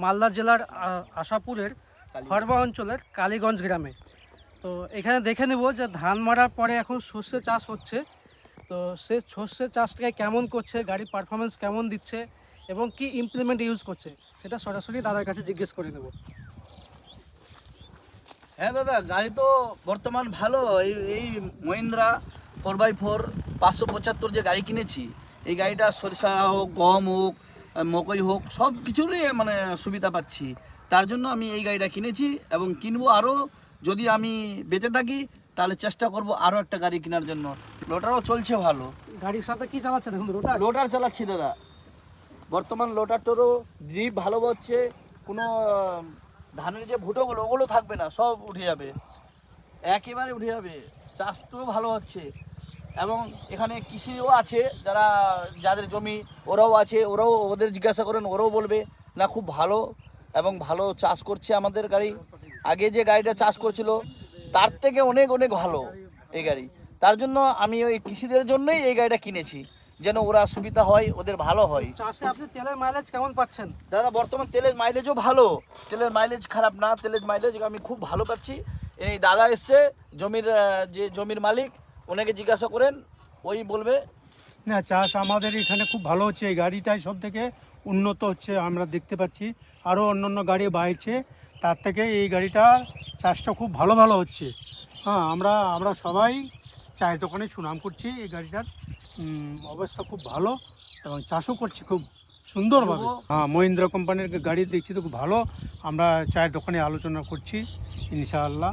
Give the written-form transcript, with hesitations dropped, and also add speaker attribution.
Speaker 1: মালদা জেলার আশাপুরের খড়বা অঞ্চলের কালীগঞ্জ গ্রামে। তো এখানে দেখে নেব যে ধান মারার পরে এখন সর্ষে চাষ হচ্ছে। তো সে সর্ষে চাষটাকে কেমন করছে, গাড়ির পারফরমেন্স কেমন দিচ্ছে এবং কি ইমপ্লিমেন্ট ইউজ করছে সেটা সরাসরি দাদার কাছে জিজ্ঞেস করে নেব।
Speaker 2: হ্যাঁ দাদা, গাড়ি তো বর্তমান ভালো। এই মহিন্দ্রা 4x4 575 যে গাড়ি কিনেছি, এই গাড়িটা সরিষা হোক, গম হোক, মকই হোক, সব কিছুরই মানে সুবিধা পাচ্ছি। তার জন্য আমি এই গাড়িটা কিনেছি এবং কিনবো আরও। যদি আমি বেঁচে থাকি তাহলে চেষ্টা করব আরও একটা গাড়ি কেনার জন্য। লোটারও চলছে ভালো।
Speaker 1: গাড়ির সাথে কি চালাচ্ছেন এখন? রোটার?
Speaker 2: লোটার চালাচ্ছি দাদা, বর্তমান লোটারটারও ড্রিপ ভালো হচ্ছে। কোনো ধানের যে ভুটোগুলো ওগুলো থাকবে না, সব উঠে যাবে, একেবারে উঠে যাবে। চাষ তো ভালো হচ্ছে এবং এখানে কৃষিও আছে, যাদের জমি ওরাও আছে, ওদের জিজ্ঞাসা করেন, ওরাও বলবে না খুব ভালো এবং ভালো চাষ করছে আমাদের গাড়ি। আগে যে গাড়িটা চাষ করছিল তার থেকে অনেক অনেক ভালো এই গাড়ি। তার জন্য আমি ওই কৃষিদের জন্যই এই গাড়িটা কিনেছি, যেন ওরা সুবিধা হয়, ওদের ভালো হয়।
Speaker 1: চাষে আপনি তেলের মাইলেজ কেমন পাচ্ছেন?
Speaker 2: দাদা বর্তমান তেলের মাইলেজও ভালো, তেলের মাইলেজ খারাপ না, তেলের মাইলেজ আমি খুব ভালো পাচ্ছি। এই দাদা এসছে জমির মালিক, ওনাকে জিজ্ঞাসা করেন, ওই বলবে।
Speaker 3: না, চাষ আমাদের এখানে খুব ভালো হচ্ছে। এই গাড়িটাই সব থেকে উন্নত হচ্ছে, আমরা দেখতে পাচ্ছি। আরও অন্য গাড়ি বাইছে, তার থেকে এই গাড়িটা চাষটা খুব ভালো ভালো হচ্ছে। হ্যাঁ, আমরা সবাই চায়ের দোকানে সুনাম করছি। এই গাড়িটার অবস্থা খুব ভালো এবং চাষও করছি খুব সুন্দরভাবে। হ্যাঁ, মহিন্দ্রা কোম্পানির গাড়ি দেখছি তো খুব ভালো। আমরা চায়ের দোকানে আলোচনা করছি ইনশাআল্লাহ।